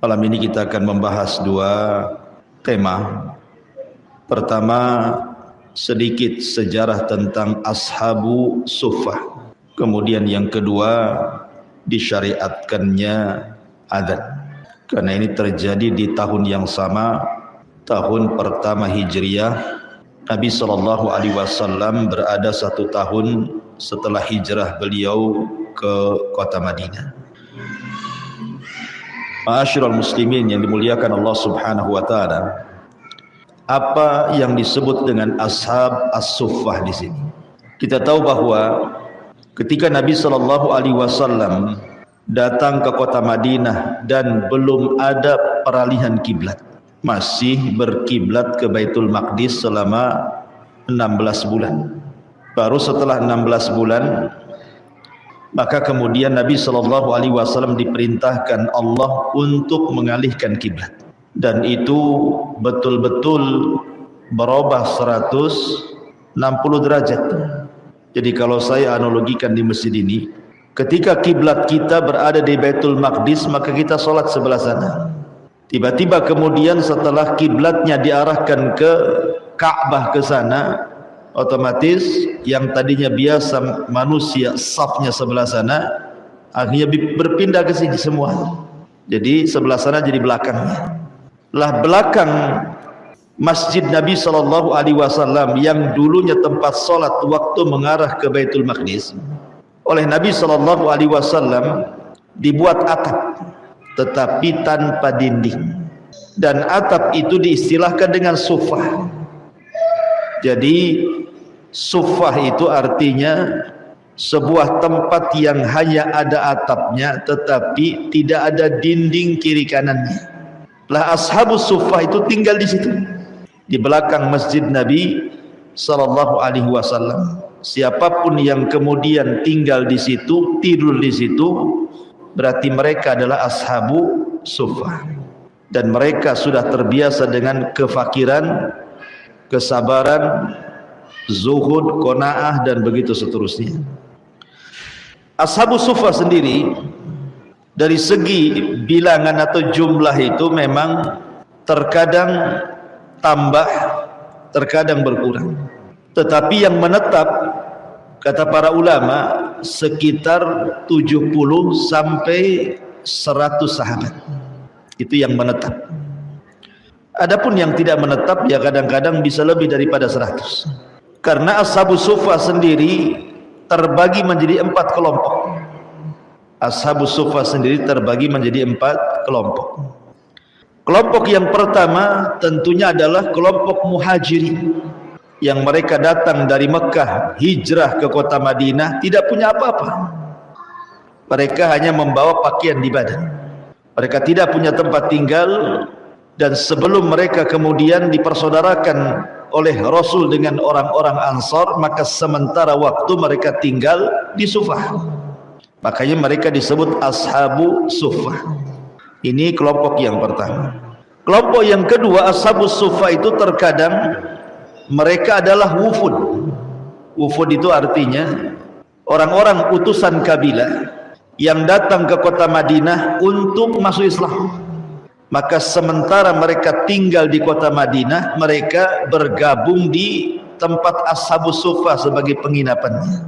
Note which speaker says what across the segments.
Speaker 1: Malam ini kita akan membahas dua tema. Pertama, sedikit sejarah tentang Ashabu Suffah. Kemudian yang kedua, disyariatkannya adzan. Karena ini terjadi di tahun yang sama, tahun pertama Hijriyah. Nabi SAW berada 1 tahun setelah hijrah beliau ke kota Madinah. Ma'asyiral muslimin yang dimuliakan Allah Subhanahu wa taala. Apa yang disebut dengan ashab as-suffah di sini? Kita tahu bahwa ketika Nabi SAW datang ke kota Madinah dan belum ada peralihan kiblat, masih berkiblat ke Baitul Maqdis selama 16 bulan. Baru setelah 16 bulan, maka kemudian Nabi SAW diperintahkan Allah untuk mengalihkan kiblat, dan itu betul-betul berubah 160 derajat. Jadi kalau saya analogikan di masjid ini, ketika kiblat kita berada di Baitul Maqdis, maka kita sholat sebelah sana. Tiba-tiba kemudian setelah kiblatnya diarahkan ke Ka'bah ke sana, otomatis yang tadinya biasa manusia safnya sebelah sana akhirnya berpindah ke sini semua. Jadi sebelah sana jadi belakangnya. Lah belakang Masjid Nabi SAW yang dulunya tempat sholat waktu mengarah ke Baitul Maqdis, oleh Nabi SAW dibuat atap, tetapi tanpa dinding, dan atap itu diistilahkan dengan suffah. Jadi suffah itu artinya sebuah tempat yang hanya ada atapnya tetapi tidak ada dinding kiri kanannya. Lah ashabus suffah itu tinggal di situ, di belakang masjid Nabi SAW. Siapapun yang kemudian tinggal di situ, tidur di situ, berarti mereka adalah ashabu suffah, dan mereka sudah terbiasa dengan kefakiran, kesabaran, zuhud, qanaah, dan begitu seterusnya. Ashabu suffah sendiri dari segi bilangan atau jumlah itu memang terkadang tambah, terkadang berkurang. Tetapi yang menetap, kata para ulama, sekitar 70 sampai 100 sahabat. Itu yang menetap. Adapun yang tidak menetap ya kadang-kadang bisa lebih daripada 100. Karena ashabus suffah sendiri terbagi menjadi 4 kelompok. Ashabus suffah sendiri terbagi menjadi 4 kelompok. Kelompok yang pertama tentunya adalah kelompok muhajirin, yang mereka datang dari Mekah hijrah ke kota Madinah tidak punya apa-apa. Mereka hanya membawa pakaian di badan. Mereka tidak punya tempat tinggal, dan sebelum mereka kemudian dipersaudarakan oleh Rasul dengan orang-orang Ansar, maka sementara waktu mereka tinggal di Suffah. Makanya mereka disebut ashabu Suffah. Ini kelompok yang pertama. Kelompok yang kedua, ashabus Suffah itu terkadang mereka adalah wufud. Wufud itu artinya orang-orang utusan kabilah yang datang ke kota Madinah untuk masuk Islam. Maka sementara mereka tinggal di kota Madinah, mereka bergabung di tempat ashabus suffah sebagai penginapannya.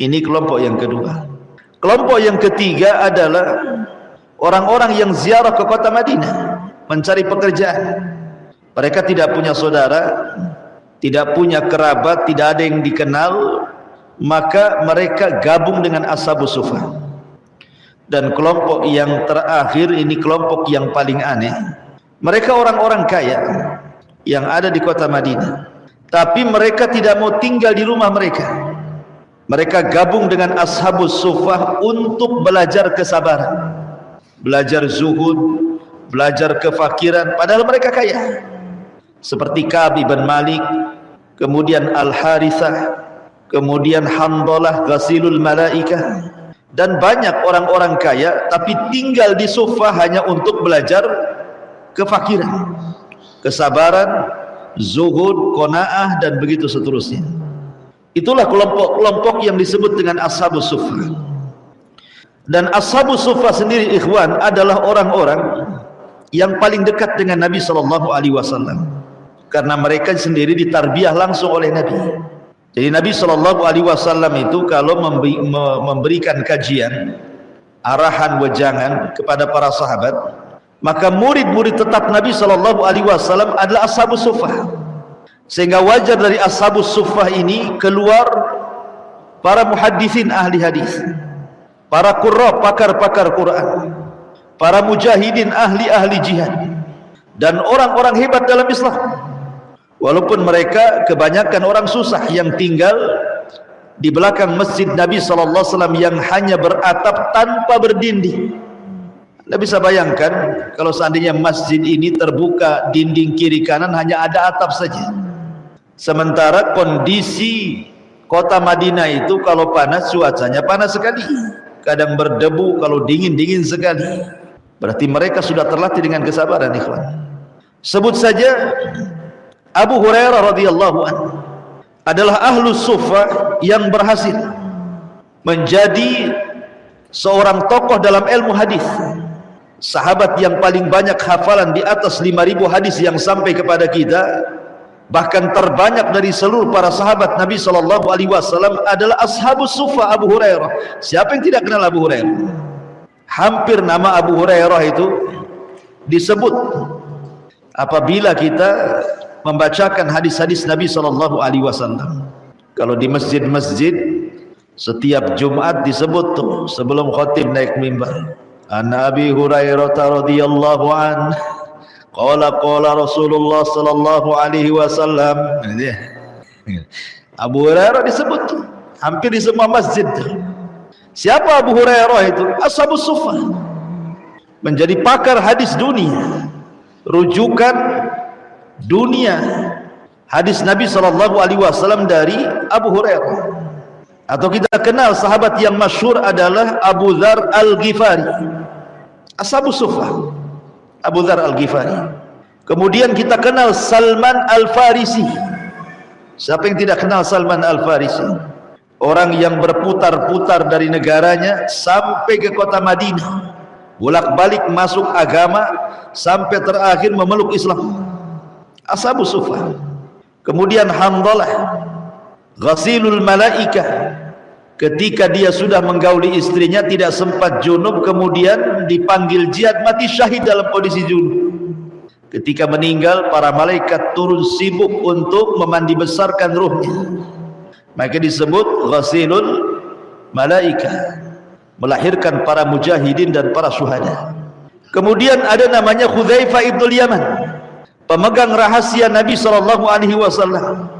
Speaker 1: Ini kelompok yang kedua. Kelompok yang ketiga adalah orang-orang yang ziarah ke kota Madinah mencari pekerjaan. Mereka tidak punya saudara, tidak punya kerabat, tidak ada yang dikenal, maka mereka gabung dengan ashabus suffah. Dan kelompok yang terakhir ini kelompok yang paling aneh. Mereka orang-orang kaya yang ada di kota Madinah, tapi mereka tidak mau tinggal di rumah mereka. Mereka gabung dengan ashabus suffah untuk belajar kesabaran, belajar zuhud, belajar kefakiran, padahal mereka kaya. Seperti Ka'ab ibn Malik, kemudian Al-Harithah, kemudian Handalah Ghasilul Malaikah, dan banyak orang-orang kaya tapi tinggal di Suffah hanya untuk belajar kefakiran, kesabaran, zuhud, qanaah, dan begitu seterusnya. Itulah kelompok-kelompok yang disebut dengan ashabus suffah. Dan ashabus suffah sendiri ikhwan adalah orang-orang yang paling dekat dengan Nabi SAW, karena mereka sendiri ditarbiyah langsung oleh Nabi. Jadi Nabi SAW itu kalau memberikan kajian, arahan, wejangan kepada para sahabat, maka murid-murid tetap Nabi SAW adalah ashabus suffah. Sehingga wajar dari ashabus suffah ini keluar para muhaddithin ahli hadis, para qurra, pakar-pakar Quran, para mujahidin ahli-ahli jihad, dan orang-orang hebat dalam Islam. Walaupun mereka kebanyakan orang susah yang tinggal di belakang masjid Nabi SAW yang hanya beratap tanpa berdinding. Anda bisa bayangkan kalau seandainya masjid ini terbuka dinding kiri kanan hanya ada atap saja. Sementara kondisi kota Madinah itu kalau panas, cuacanya panas sekali, kadang berdebu, kalau dingin sekali. Berarti mereka sudah terlatih dengan kesabaran, ikhwan. Sebut saja Abu Hurairah radhiyallahu anhu adalah ahlus suffah yang berhasil menjadi seorang tokoh dalam ilmu hadis, sahabat yang paling banyak hafalan di atas 5.000 hadis yang sampai kepada kita, bahkan terbanyak dari seluruh para sahabat Nabi SAW adalah ashabus suffah Abu Hurairah. Siapa yang tidak kenal Abu Hurairah? Hampir nama Abu Hurairah itu disebut apabila kita membacakan hadis-hadis Nabi SAW. Kalau di masjid-masjid setiap Jumat disebut tuh sebelum khatib naik mimbar, an Abi Hurairah radhiyallahu an qala Rasulullah sallallahu alaihi wasallam. Abu Hurairah disebut tuh hampir di semua masjid. Siapa Abu Hurairah itu? Ashabus suffah, menjadi pakar hadis dunia, rujukan dunia hadis Nabi SAW dari Abu Hurairah. Atau kita kenal sahabat yang masyhur adalah Abu Dzar Al-Ghifari, ashabus suffah, Abu Dzar Al-Ghifari. Kemudian kita kenal Salman Al-Farisi. Siapa yang tidak kenal Salman Al-Farisi? Orang yang berputar-putar dari negaranya sampai ke kota Madinah, bolak-balik masuk agama sampai terakhir memeluk Islam, ashabus suffah. Kemudian Handalah ghasilul malaikah, ketika dia sudah menggauli istrinya tidak sempat junub, kemudian dipanggil jihad, mati syahid dalam kondisi junub. Ketika meninggal para malaikat turun sibuk untuk memandi besarkan ruhnya, maka disebut ghasilul malaikah, melahirkan para mujahidin dan para syuhada. Kemudian ada namanya Hudzaifah ibnul Yaman, pemegang rahasia Nabi SAW.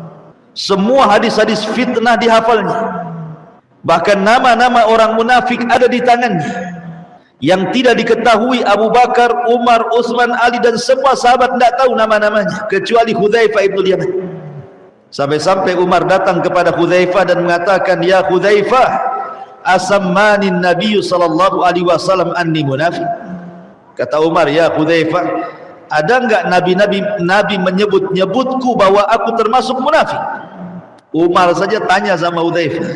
Speaker 1: Semua hadis-hadis fitnah dihafalnya, bahkan nama-nama orang munafik ada di tangannya yang tidak diketahui Abu Bakar, Umar, Utsman, Ali dan semua sahabat tidak tahu nama-namanya kecuali Hudzaifah ibnul Yaman. Sampai-sampai Umar datang kepada Hudzaifah dan mengatakan, ya Hudzaifah, asammanin Nabi sallallahu alaihi wasallam anni munafiq. Kata Umar, ya Hudzaifah, ada enggak Nabi menyebut-nyebutku bahwa aku termasuk munafik? Umar saja tanya sama Hudzaifah.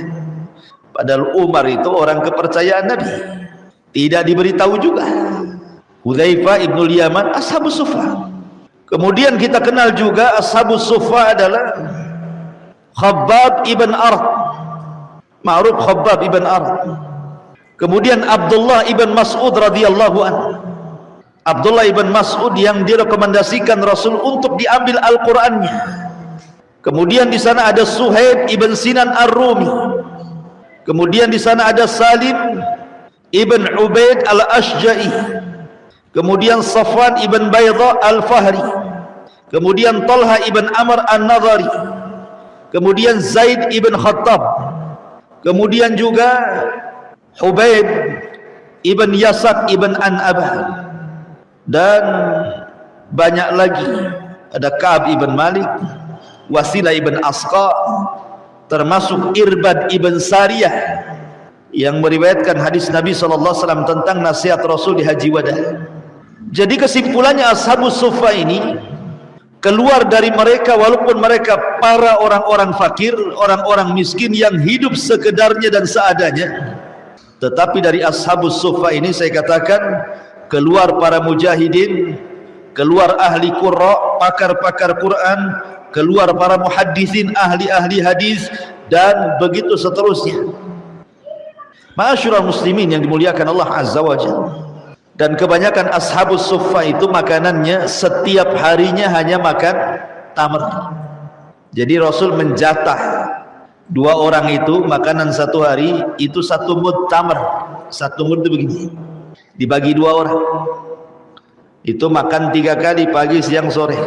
Speaker 1: Padahal Umar itu orang kepercayaan Nabi, tidak diberitahu juga. Hudzaifah ibnul Yaman ashabus suffah. Kemudian kita kenal juga ashabus suffah adalah Khabbab ibn Arad, ma'ruf Khabbab ibn Arad. Kemudian Abdullah ibn Mas'ud radhiyallahu anhu, Abdullah ibn Mas'ud yang direkomendasikan Rasul untuk diambil Al-Qur'annya. Kemudian di sana ada Suhaib ibn Sinan Ar-Rumi. Kemudian di sana ada Salim ibn Ubaid Al-Ashja'i. Kemudian Safwan ibn Baydha Al-Fahri. Kemudian Talha ibn Amr An-Nadhari. Kemudian Zaid ibn Khattab. Kemudian juga Hubaib ibn Yasad ibn An'abah. Dan banyak lagi, ada Ka'ab ibn Malik, Wasilah ibn Asqa, termasuk Irbad ibn Sariyah yang meriwayatkan hadis Nabi SAW tentang nasihat Rasul di Haji Wada. Jadi kesimpulannya ashabus suffah ini keluar dari mereka, walaupun mereka para orang-orang fakir, orang-orang miskin yang hidup sekedarnya dan seadanya, tetapi dari ashabus suffah ini saya katakan keluar para mujahidin, keluar ahli qurra, pakar-pakar Quran, keluar para muhaddisin, ahli-ahli hadis, dan begitu seterusnya. Ma'asyiral muslimin yang dimuliakan Allah Azza wa Jalla. Dan kebanyakan ashabus suffah itu makanannya setiap harinya hanya makan tamr. Jadi Rasul menjatah 2 orang itu makanan satu hari itu 1 mud tamr. 1 mud itu begini, dibagi 2 orang, itu makan 3 kali, pagi, siang, sore,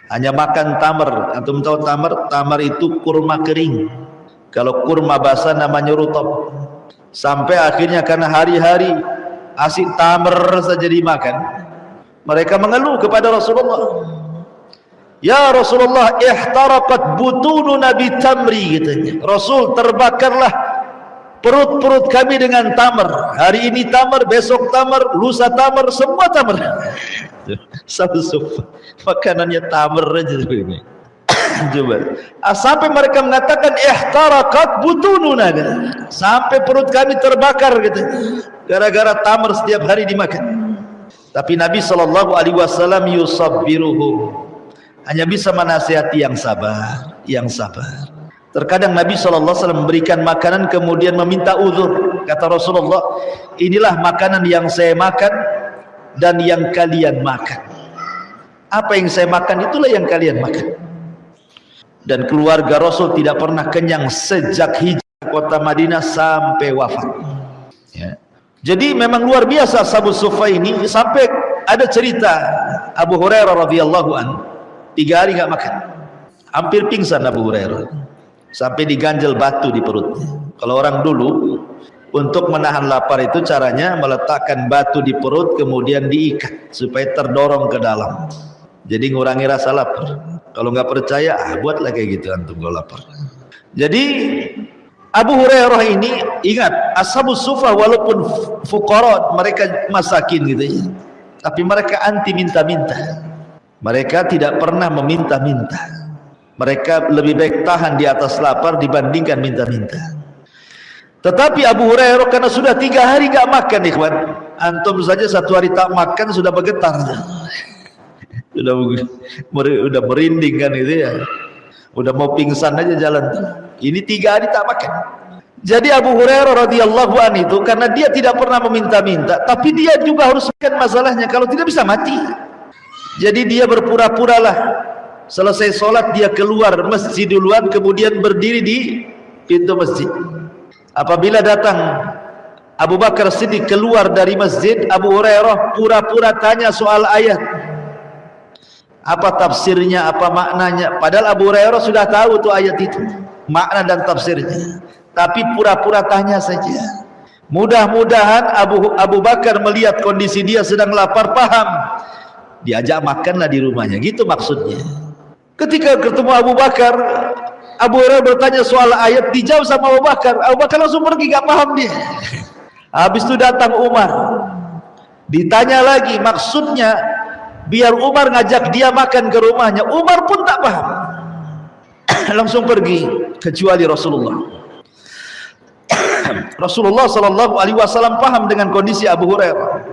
Speaker 1: hanya makan tamr. Antum tahu tamr? Tamr itu kurma kering, kalau kurma basah namanya rutab. Sampai akhirnya karena hari-hari asik tamr saja dimakan, mereka mengeluh kepada Rasulullah, ya Rasulullah, ihtaraqat butununa bitamri, katanya. Rasul, terbakarlah perut-perut kami dengan tamr. Hari ini tamr, besok tamr, lusa tamr, semua tamr. Satu sup makanannya tamr aja ini. Coba. Sampai mereka mengatakan ihtaraqat butununa, sampai perut kami terbakar gitu, gara-gara tamr setiap hari dimakan. Tapi Nabi SAW yusabbiruhum, hanya bisa menasihati yang sabar, yang sabar. Terkadang Nabi SAW memberikan makanan kemudian meminta uzur. Kata Rasulullah, inilah makanan yang saya makan dan yang kalian makan. Apa yang saya makan itulah yang kalian makan. Dan keluarga Rasul tidak pernah kenyang sejak hijrah kota Madinah sampai wafat, ya. Jadi memang luar biasa ashabus suffah ini. Sampai ada cerita Abu Hurairah radhiyallahu anhu 3 hari nggak makan, hampir pingsan Abu Hurairah, sampai diganjel batu di perutnya. Kalau orang dulu untuk menahan lapar itu caranya meletakkan batu di perut kemudian diikat supaya terdorong ke dalam, jadi ngurangi rasa lapar. Kalau nggak percaya, buatlah kayak gitu antum kalau lapar. Jadi Abu Hurairah ini, ingat, ashabus suffah walaupun fuqara, mereka masakin gitu ya, tapi mereka anti minta-minta. Mereka tidak pernah meminta-minta. Mereka lebih baik tahan di atas lapar dibandingkan minta-minta. Tetapi Abu Hurairah karena sudah 3 hari gak makan, ikhwan, antum saja 1 hari tak makan sudah bergetar, udah merinding kan itu ya, udah mau pingsan aja jalan. Ini 3 hari tak makan. Jadi Abu Hurairah radhiyallahu anhu itu karena dia tidak pernah meminta-minta, tapi dia juga harus makan masalahnya, kalau tidak bisa mati. Jadi dia berpura-puralah selesai sholat dia keluar masjid duluan, kemudian berdiri di pintu masjid. Apabila datang Abu Bakar Siddiq keluar dari masjid, Abu Hurairah pura-pura tanya soal ayat, apa tafsirnya, apa maknanya, padahal Abu Hurairah sudah tahu tuh ayat itu, makna dan tafsirnya, tapi pura-pura tanya saja. Mudah-mudahan Abu Bakar melihat kondisi dia sedang lapar, paham, diajak makanlah di rumahnya, gitu maksudnya. Ketika ketemu Abu Bakar, Abu Hurairah bertanya soal ayat, dijawab sama Abu Bakar. Abu Bakar langsung pergi, gak paham dia. Habis itu datang Umar, ditanya lagi maksudnya, biar Umar ngajak dia makan ke rumahnya. Umar pun tak paham, langsung pergi, kecuali Rasulullah. Rasulullah SAW paham dengan kondisi Abu Hurairah.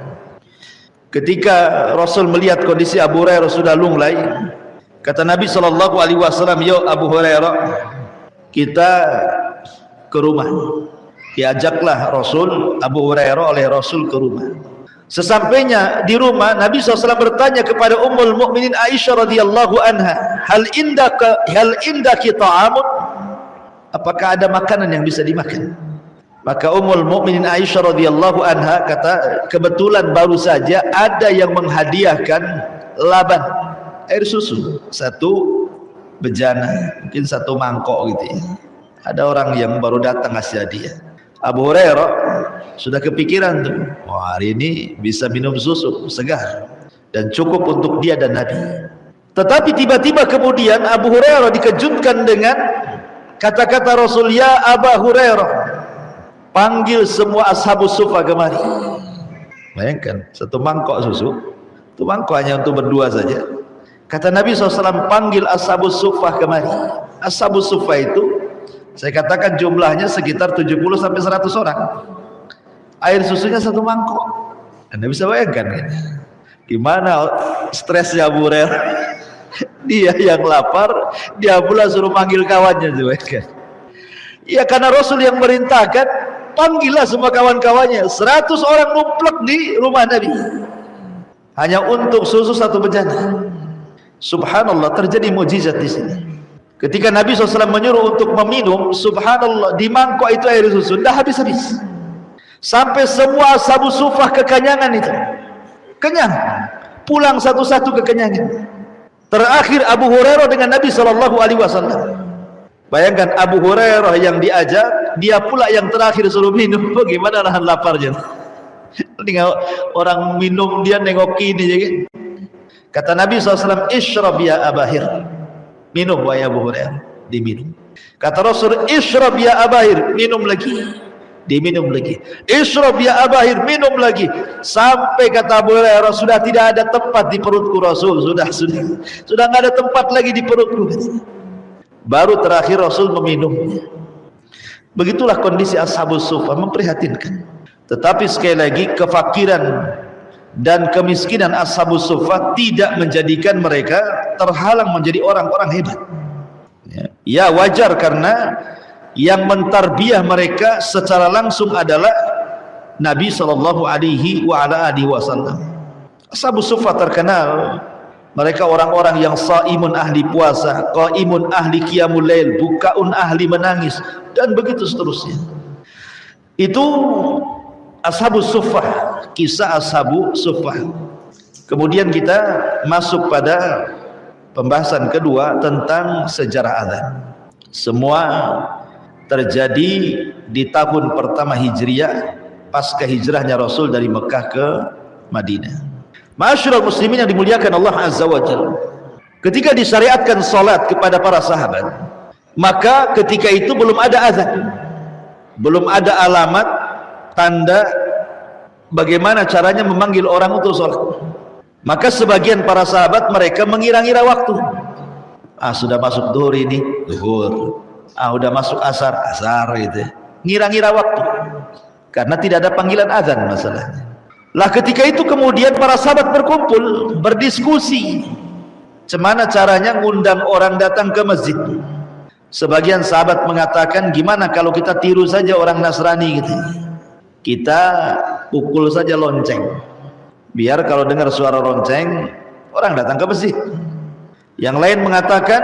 Speaker 1: Ketika Rasul melihat kondisi Abu Hurairah sudah lunglai, kata Nabi SAW, "Yo Abu Hurairah, kita ke rumah." Diajaklah Rasul, Abu Hurairah oleh Rasul ke rumah. Sesampainya di rumah, Nabi SAW bertanya kepada Ummul Mukminin Aisyah radhiyallahu anha, hal indaki ta'amun? Apakah ada makanan yang bisa dimakan? Maka Ummul Mukminin Aisyah radhiyallahu anha kata, kebetulan baru saja ada yang menghadiahkan laban, air susu, 1 bejana, mungkin 1 mangkok gitu ya. Ada orang yang baru datang ngasih hadiah. Abu Hurairah sudah kepikiran tuh, wah, hari ini bisa minum susu segar dan cukup untuk dia dan Nabi. Tetapi tiba-tiba kemudian Abu Hurairah dikejutkan dengan kata-kata Rasul, ya Abu Hurairah, panggil semua ashabus suffah kemari. Bayangkan 1 mangkok susu, 1 mangkok hanya untuk berdua saja. Kata Nabi SAW, panggil ashabus suffah kemari. Ashabus suffah itu saya katakan jumlahnya sekitar 70 sampai 100 orang. Air susunya 1 mangkok. Anda bisa bayangkan kan? Gimana stresnya Abu Hurairah? Dia yang lapar, dia pula suruh manggil kawannya juga kan? Ya karena Rasul yang merintahkan, panggillah semua kawan-kawannya. 100 orang numplek di rumah Nabi hanya untuk susu satu bejana. Subhanallah, terjadi mukjizat di sini. Ketika Nabi SAW menyuruh untuk meminum, subhanallah, di mangkok itu air susu dah habis-habis. Sampai semua ashabu sufah kekenyangan itu. Kenyang. Pulang satu-satu kekenyangan. Terakhir Abu Hurairah dengan Nabi SAW. Bayangkan Abu Hurairah yang diajak, dia pula yang terakhir suruh minum. Bagaimana nahan laparnya? Orang minum dia nengok ini. Kata Nabi SAW, ishrab ya Abahir. Minum wahai Abu Hurairah. Diminum. Kata Rasul, ishrab ya Abahir. Minum lagi. Diminum lagi. Ishrab ya Abahir. Minum lagi. Sampai kata Abu Hurairah, sudah tidak ada tempat di perutku Rasul. Sudah nggak ada tempat lagi di perutku. Baru terakhir Rasul meminumnya. Begitulah kondisi ashabus suffah, memprihatinkan. Tetapi sekali lagi, kefakiran dan kemiskinan ashabus suffah tidak menjadikan mereka terhalang menjadi orang-orang hebat. Ya wajar, karena yang mentarbiah mereka secara langsung adalah Nabi SAW. Ashabus suffah terkenal, mereka orang-orang yang saimun ahli puasa, qaimun ahli qiyamul lail, bukaun ahli menangis, dan begitu seterusnya. Itu ashabus suffah, kisah ashabu suffah. Kemudian kita masuk pada pembahasan kedua tentang sejarah azan. Semua terjadi di tahun pertama Hijriah, pasca hijrahnya Rasul dari Mekah ke Madinah. Ma'asyiral muslimin yang dimuliakan Allah Azza wa Jalla, ketika disyariatkan salat kepada para sahabat, maka ketika itu belum ada azan, belum ada alamat tanda bagaimana caranya memanggil orang untuk salat. Maka sebagian para sahabat mereka mengira-ngira waktu. Sudah masuk zuhur ini, zuhur. Udah masuk asar, asar gitu. Ngira-ngira waktu. Karena tidak ada panggilan azan masalahnya. Lah ketika itu kemudian para sahabat berkumpul, berdiskusi. Gimana caranya ngundang orang datang ke masjid. Sebagian sahabat mengatakan, gimana kalau kita tiru saja orang Nasrani gitu. Kita pukul saja lonceng. Biar kalau dengar suara lonceng, orang datang ke masjid. Yang lain mengatakan,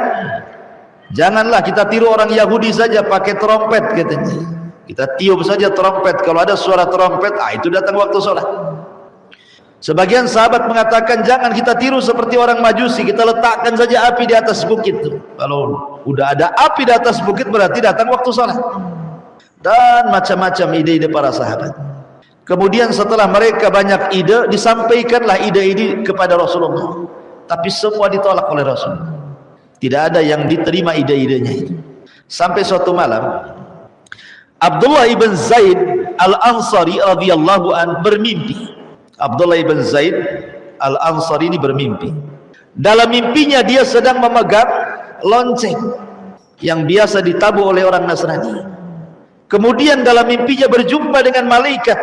Speaker 1: janganlah kita tiru orang Yahudi saja pakai trompet katanya. Kita tiup saja trompet, kalau ada suara trompet, itu datang waktu sholat. Sebagian sahabat mengatakan, jangan kita tiru seperti orang Majusi, kita letakkan saja api di atas bukit. Kalau udah ada api di atas bukit berarti datang waktu sholat. Dan macam-macam ide-ide para sahabat. Kemudian setelah mereka banyak ide, disampaikanlah ide ini kepada Rasulullah. Tapi semua ditolak oleh Rasul. Tidak ada yang diterima ide-idenya itu. Sampai suatu malam, Abdullah ibn Zaid al-Ansari radhiyallahu an bermimpi. Abdullah ibn Zaid al-Ansari ini bermimpi. Dalam mimpinya dia sedang memegang lonceng yang biasa ditabuh oleh orang Nasrani. Kemudian dalam mimpinya berjumpa dengan malaikat.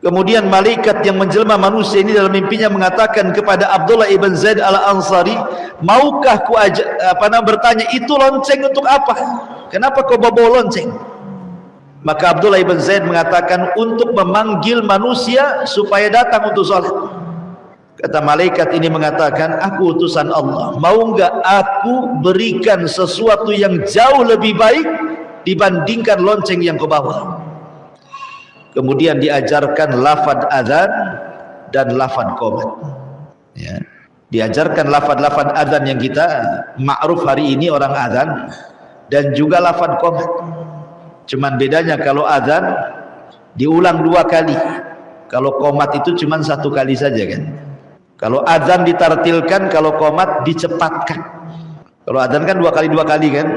Speaker 1: Kemudian malaikat yang menjelma manusia ini dalam mimpinya mengatakan kepada Abdullah ibn Zaid al-Ansari, maukah ku bertanya, itu lonceng untuk apa? Kenapa kau bawa lonceng? Maka Abdullah ibn Zaid mengatakan, untuk memanggil manusia supaya datang untuk sholat. Kata malaikat ini mengatakan, aku utusan Allah, mau enggak aku berikan sesuatu yang jauh lebih baik dibandingkan lonceng yang kau bawa? Kemudian diajarkan lafad adzan dan lafad qomat. Ya. Diajarkan lafad-lafad adzan yang kita ma'ruf hari ini orang adzan, dan juga lafad qomat. Cuman bedanya kalau adzan diulang 2 kali, kalau qomat itu cuman 1 kali saja kan. Kalau adzan ditartilkan, kalau qomat dicepatkan. Kalau adzan kan 2 kali kan.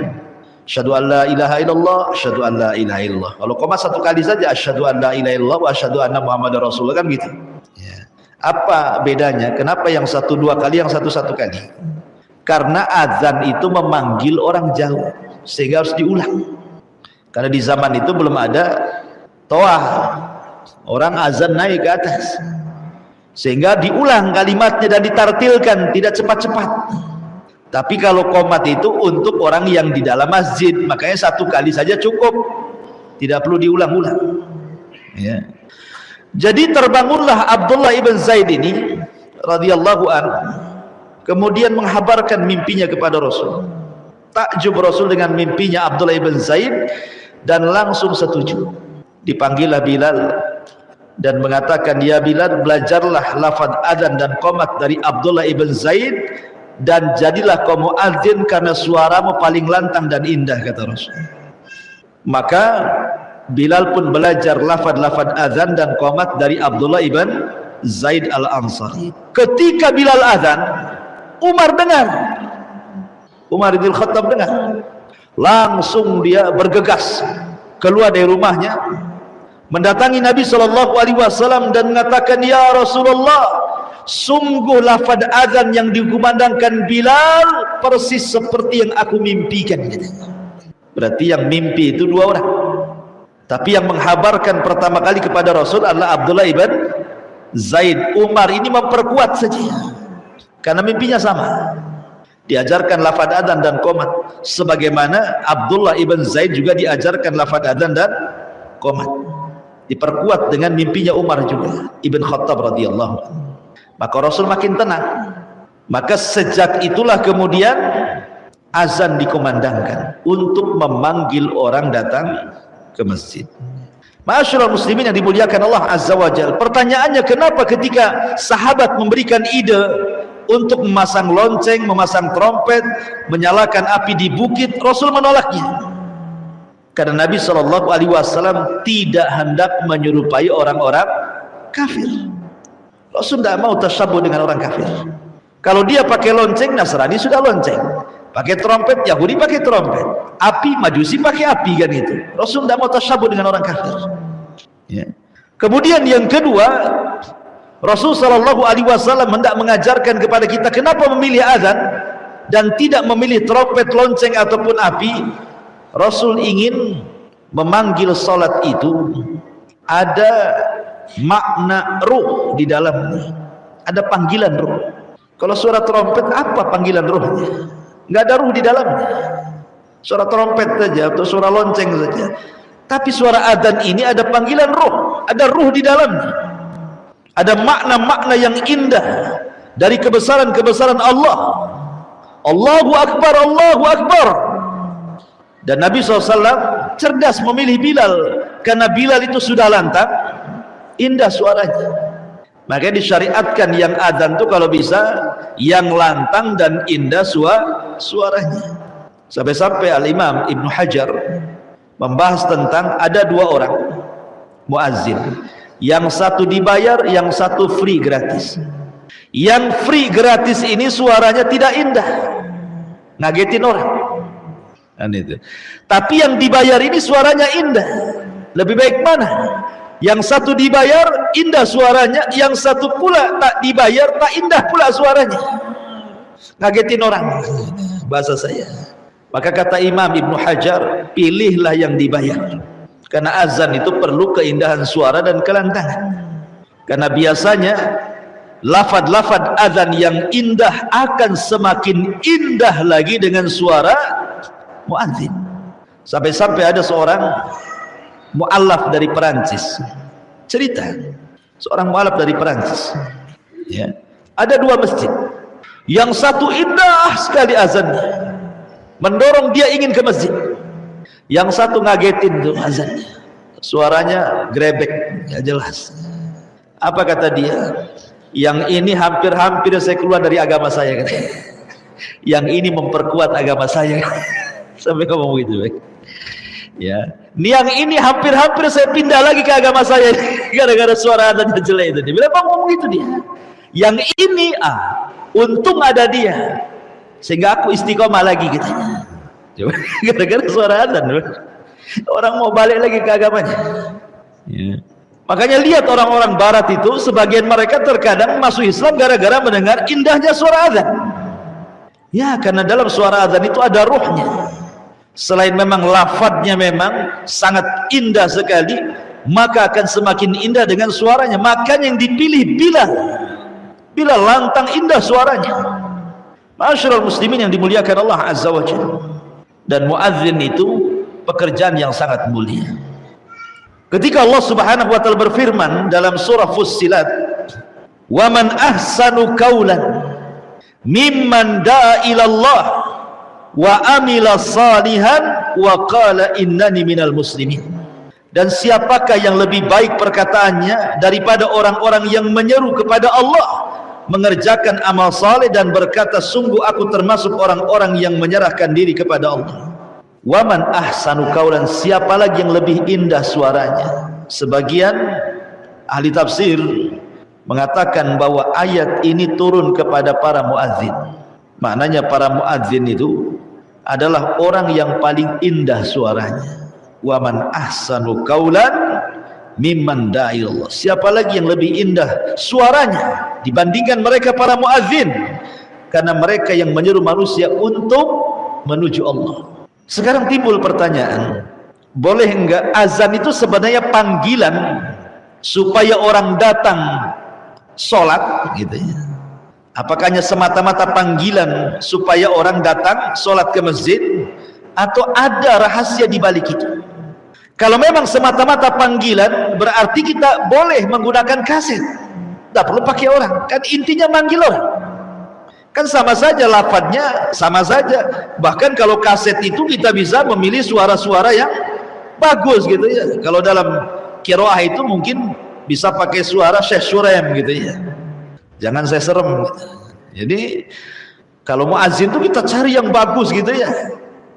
Speaker 1: Asyhadu an la ilaha illallah, asyhadu an la ilaha illallah. Kalau qomat 1 kali saja, asyhadu an la ilaha illallah wa asyhadu anna muhammadar rasulullah, kan gitu. Ya. Apa bedanya? Kenapa yang 1 2 kali, yang 1 1 kali? Karena adzan itu memanggil orang jauh, sehingga harus diulang. Karena di zaman itu belum ada toah, orang azan naik ke atas, sehingga diulang kalimatnya dan ditartilkan, tidak cepat-cepat. Tapi kalau qomat itu untuk orang yang di dalam masjid, makanya satu kali saja cukup, tidak perlu diulang-ulang, ya. Jadi terbangunlah Abdullah ibn Zaid ini radhiyallahu anhu, kemudian menghabarkan mimpinya kepada Rasul. Takjub Rasul dengan mimpinya Abdullah ibn Zaid dan langsung setuju. Dipanggillah Bilal dan mengatakan, ya Bilal, belajarlah lafaz adzan dan qomat dari Abdullah ibn Zaid dan jadilah kau muadzin karena suaramu paling lantang dan indah, kata Rasul. Maka Bilal pun belajar lafaz-lafaz azan dan qomat dari Abdullah ibn Zaid al-Ansari. Ketika Bilal azan, Umar dengar, Umar bin Khattab dengar, langsung dia bergegas keluar dari rumahnya, mendatangi Nabi SAW dan mengatakan, ya Rasulullah, sungguh lafaz azan yang dikumandangkan Bilal persis seperti yang aku mimpikan. Berarti yang mimpi itu dua orang, tapi yang menghabarkan pertama kali kepada Rasul adalah Abdullah ibn Zaid. Umar ini memperkuat saja karena mimpinya sama. Diajarkan lafaz adzan dan qomat sebagaimana Abdullah ibn Zaid juga diajarkan lafaz adzan dan qomat. Diperkuat dengan mimpinya Umar juga Ibn Khattab radhiyallahu anhu. Maka Rasul makin tenang. Maka sejak itulah kemudian azan dikumandangkan untuk memanggil orang datang ke masjid. Ma'asyiral muslimin yang dimuliakan Allah Azza wa Jalla, pertanyaannya, kenapa ketika sahabat memberikan ide untuk memasang lonceng, memasang trompet, menyalakan api di bukit, Rasul menolaknya? Karena Nabi SAW tidak hendak menyerupai orang-orang kafir. Rasul tidak mau tasyabuh dengan orang kafir. Kalau dia pakai lonceng, Nasrani sudah lonceng. Pakai trompet, Yahudi pakai trompet. Api, Majusi pakai api, kan itu. Rasul tidak mau tasyabuh dengan orang kafir, ya. Kemudian yang kedua, Rasul SAW hendak mengajarkan kepada kita kenapa memilih azan dan tidak memilih trompet, lonceng ataupun api. Rasul ingin memanggil salat itu ada makna ruh di dalamnya, ada panggilan ruh. Kalau suara trompet, apa panggilan ruhnya? Nggak ada ruh di dalamnya. Suara trompet saja atau suara lonceng saja. Tapi suara adzan ini ada panggilan ruh, ada ruh di dalamnya, ada makna-makna yang indah dari kebesaran-kebesaran Allah. Allahu Akbar, Allahu Akbar. Dan Nabi SAW cerdas memilih Bilal, karena Bilal itu sudah lantang, indah suaranya. Makanya disyariatkan yang adzan itu kalau bisa yang lantang dan indah suaranya. Sampai-sampai Al-Imam Ibnu Hajar membahas tentang ada dua orang muazzin, yang satu dibayar, yang satu free, gratis. Yang free gratis ini suaranya tidak indah, ngagetin orang, kan itu. Tapi yang dibayar ini suaranya indah. Lebih baik mana? Yang satu dibayar indah suaranya, yang satu pula tak dibayar tak indah pula suaranya, ngagetin orang, bahasa saya. Maka kata Imam Ibnu Hajar, pilihlah yang dibayar, karena azan itu perlu keindahan suara dan kelantangan. Karena biasanya lafad-lafad azan yang indah akan semakin indah lagi dengan suara muadzin. Sampai-sampai ada seorang mu'allaf dari Perancis cerita, seorang mu'allaf dari Perancis, ya, ada dua masjid, yang satu indah sekali azannya, mendorong dia ingin ke masjid. Yang satu ngagetin tuh azannya, suaranya grebek, gak jelas. Apa kata dia? Yang ini hampir-hampir saya keluar dari agama saya, kata. Yang ini memperkuat agama saya, sampai ngomong gitu, ya. Yang ini hampir-hampir saya pindah lagi ke agama saya gara-gara suara adzan jelek itu. Dia bilang, bang, ngomong itu dia. Yang ini untung ada dia sehingga aku istiqomah lagi, katanya. Coba, gara-gara suara adzan orang mau balik lagi ke agamanya, ya. Makanya lihat orang-orang barat itu, sebagian mereka terkadang masuk Islam gara-gara mendengar indahnya suara adzan, ya, karena dalam suara adzan itu ada ruhnya. Selain memang lafadznya memang sangat indah sekali, maka akan semakin indah dengan suaranya. Makanya yang dipilih Bilal lantang indah suaranya. Ma'asyiral muslimin yang dimuliakan Allah Azza wa Jalla. Dan muadzin itu pekerjaan yang sangat mulia. Ketika Allah Subhanahu wa taala berfirman dalam surah Fussilat, "Wa man ahsanu qawlan mimman da'a ila Allah wa amila salihan wa qala innani minal muslimin." Dan siapakah yang lebih baik perkataannya daripada orang-orang yang menyeru kepada Allah, mengerjakan amal saleh dan berkata, sungguh aku termasuk orang-orang yang menyerahkan diri kepada Allah. Waman ahsanu qaulan, siapa lagi yang lebih indah suaranya? Sebagian ahli tafsir mengatakan bahwa ayat ini turun kepada para muadzin. Maknanya para muadzin itu adalah orang yang paling indah suaranya. Waman ahsanu qaulan mimman da'a ilallah, siapa lagi yang lebih indah suaranya dibandingkan mereka para muadzin, karena mereka yang menyeru manusia untuk menuju Allah. Sekarang timbul pertanyaan, boleh enggak azan itu sebenarnya panggilan supaya orang datang sholat gitu ya? Apakah hanya semata-mata panggilan supaya orang datang sholat ke masjid, atau ada rahasia di balik itu? Kalau memang semata-mata panggilan, berarti kita boleh menggunakan kaset, tidak perlu pakai orang, kan intinya manggil orang, kan sama saja lafadznya, sama saja. Bahkan kalau kaset itu kita bisa memilih suara-suara yang bagus gitu ya. Kalau dalam qiraah itu mungkin bisa pakai suara Syekh Surem gitu ya, jangan saya serem gitu. Jadi kalau mau azin itu kita cari yang bagus gitu ya,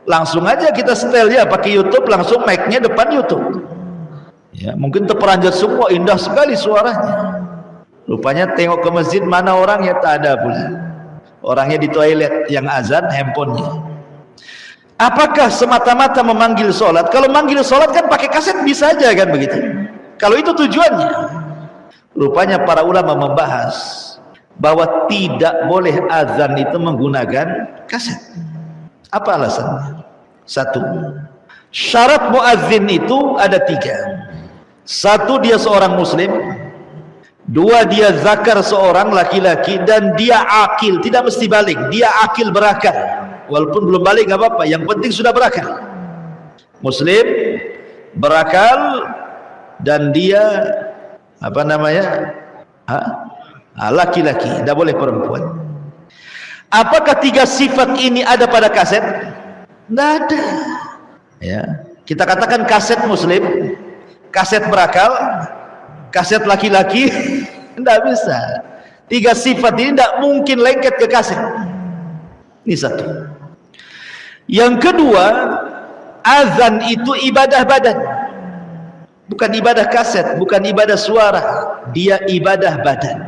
Speaker 1: langsung aja kita setel ya pakai YouTube, langsung mic-nya depan YouTube ya, mungkin terperanjat semua, indah sekali suaranya. Rupanya tengok ke masjid, mana orangnya? Tak ada pula, orangnya di toilet yang azan handphonenya. Apakah semata-mata memanggil sholat? Kalau manggil sholat kan pakai kaset bisa aja kan begitu, kalau itu tujuannya. Rupanya para ulama membahas bahwa tidak boleh azan itu menggunakan kaset. Apa alasannya? Satu, syarat muadzin itu ada 3. Satu, dia seorang muslim. 2, dia zakar seorang laki-laki, dan dia akil, tidak mesti balik, dia akil berakal. Walaupun belum balik nggak apa-apa, yang penting sudah berakal. Muslim, berakal, dan dia apa namanya? Laki-laki, tidak boleh perempuan. Apakah 3 sifat ini ada pada kaset? Tidak ada ya. Kita katakan kaset muslim, kaset berakal, kaset laki-laki, tidak bisa. 3 sifat ini tidak mungkin lengket ke kaset. Ini satu. Yang kedua, azan itu ibadah badan, bukan ibadah kaset, bukan ibadah suara, dia ibadah badan,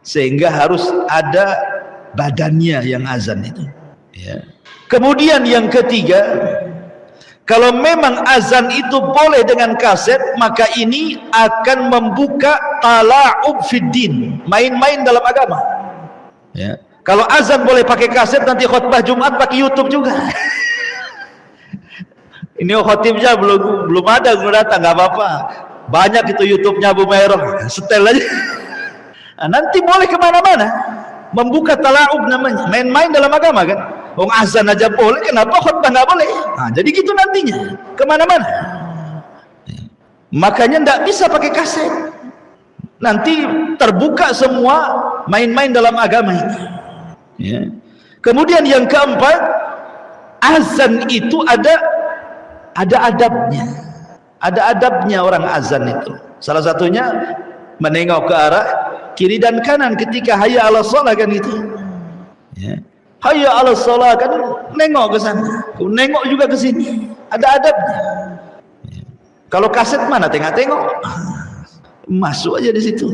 Speaker 1: sehingga harus ada badannya yang azan itu ya. Kemudian yang ketiga, kalau memang azan itu boleh dengan kaset, maka ini akan membuka tala'ub fiddin, main-main dalam agama ya. Kalau azan boleh pakai kaset, nanti khutbah Jumat pakai YouTube juga. Ini khotibnya belum ada, belum datang, nggak apa-apa, banyak itu YouTube-nya Abu Mairah, setel aja. Nah, nanti boleh kemana-mana, membuka tala'ub namanya, main-main dalam agama kan. Wong azan aja boleh, kenapa khutbah nggak boleh? Nah, jadi gitu nantinya kemana-mana. Makanya nggak bisa pakai kaset, nanti terbuka semua main-main dalam agama ini ya. Kemudian yang keempat, azan itu ada adabnya, ada adabnya orang azan itu. Salah satunya menengok ke arah kiri dan kanan ketika hayya ala shalah kan itu ya. Hayya ala shalah kan nengok ke sana, nengok juga ke sini, ada adabnya ya. Kalau kaset mana tengok-tengok, masuk aja di situ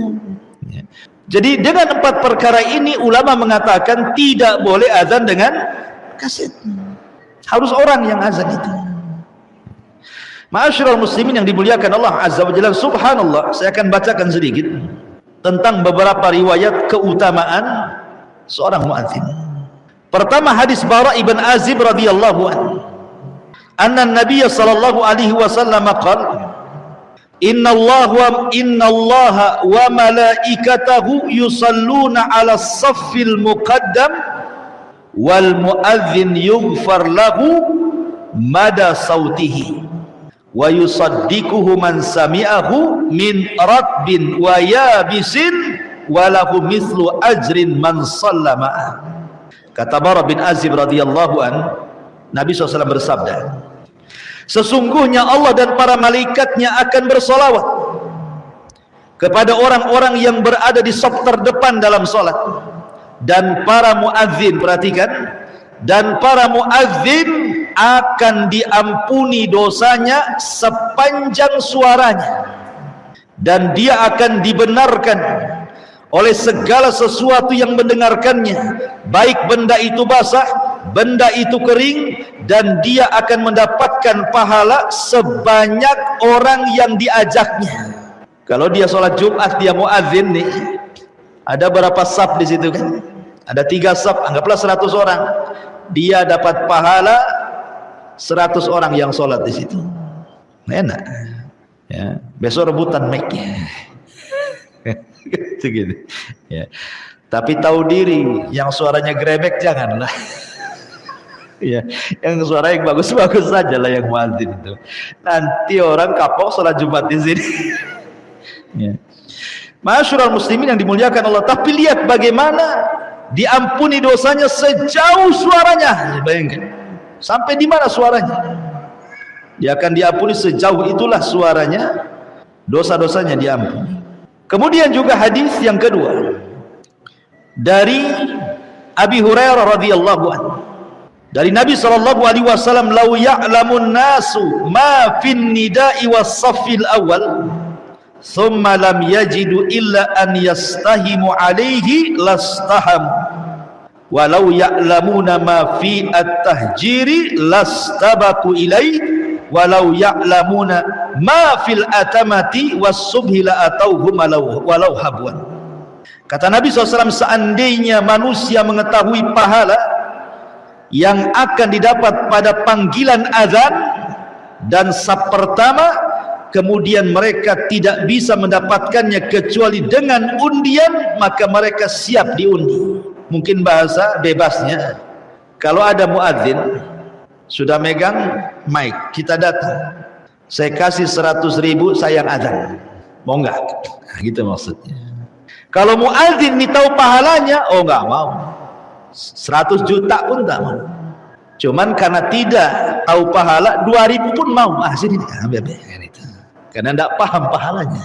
Speaker 1: ya. Jadi dengan 4 perkara ini ulama mengatakan tidak boleh azan dengan kaset, harus orang yang azan itu. Ma'asyiral muslimin yang dimuliakan Allah Azza wa Jalla, subhanallah, saya akan bacakan sedikit tentang beberapa riwayat keutamaan seorang muadzin. Pertama, hadis Bara ibn Azib radhiyallahu anhu, anna Nabiy sallallahu alaihi wasallam qala, innallaha wa malaikatahu yusalluna 'alas saffil muqaddam wal muadzin yughfar lahu mada sautihi wa yusaddiquhu man sami'ahu min ratbin wa yabisin wa lahu mithlu ajrin man sallama. Kata Bara bin Azib radhiyallahu an, Nabi SAW bersabda, sesungguhnya Allah dan para malaikatnya akan bersolawat kepada orang-orang yang berada di saf terdepan dalam solat, dan para muadzin, perhatikan, dan para muadzin akan diampuni dosanya sepanjang suaranya, dan dia akan dibenarkan oleh segala sesuatu yang mendengarkannya, baik benda itu basah, benda itu kering, dan dia akan mendapatkan pahala sebanyak orang yang diajaknya. Kalau dia sholat Jumat, dia muadzin nih, ada berapa saf di situ kan? Ada 3 saf, anggaplah 100 orang, dia dapat pahala 100 orang yang sholat di situ. Enak ya, besok rebutan mic-nya. Gitu. Ya. Tapi tahu diri, yang suaranya grebek janganlah. Ya, yang suara yang bagus-bagus saja lah yang muadzin itu. Nanti orang kapok sholat Jumat di sini. Ya. Masyarul muslimin yang dimuliakan Allah, tapi lihat bagaimana diampuni dosanya sejauh suaranya. Bayangkan, sampai di mana suaranya? Dia akan diampuni sejauh itulah suaranya, dosa-dosanya diampuni. Kemudian juga hadis yang kedua dari Abi Hurairah radhiyallahu anhu, dari Nabi sallallahu alaihi wasallam, "Lau ya'lamun nasu ma fin nida'i was-saffil awal, thumma lam yajidu illa an yastahimu alaihi lastaham, walau ya'lamuna ma fi at-tahjiri lastabaku ilaihi, walau ya'lamuna ma fil atamati was-subhi la atauhum walau habwan." Kata Nabi SAW, seandainya manusia mengetahui pahala yang akan didapat pada panggilan azan dan saf pertama, kemudian mereka tidak bisa mendapatkannya kecuali dengan undian, maka mereka siap diundi. Mungkin bahasa bebasnya, kalau ada muadzin sudah megang mic, kita datang, saya kasih 100.000 sayang azan, mau enggak? Gitu maksudnya. Kalau muadzin ini tahu pahalanya, oh enggak mau, 100 juta pun enggak mau. Cuman karena tidak tahu pahala, 2.000 pun mau. Ah sini ambil itu, karena enggak paham pahalanya.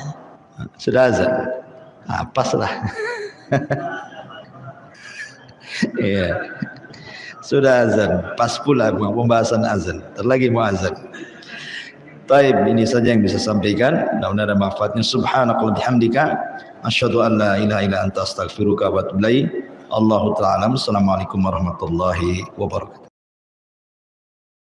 Speaker 1: Sudah azan, pas lah. Iya, sudah azan, pas pula pembahasan azan. Terlagi mau azan. Taib, ini saja yang bisa sampaikan. Mudah-mudahan ada manfaatnya. Subhanakallahumma bihamdika, asyhadu an la ilaha illa anta astaghfiruka wa atubu ilaik. Allahu ta'ala. Assalamualaikum warahmatullahi wabarakatuh.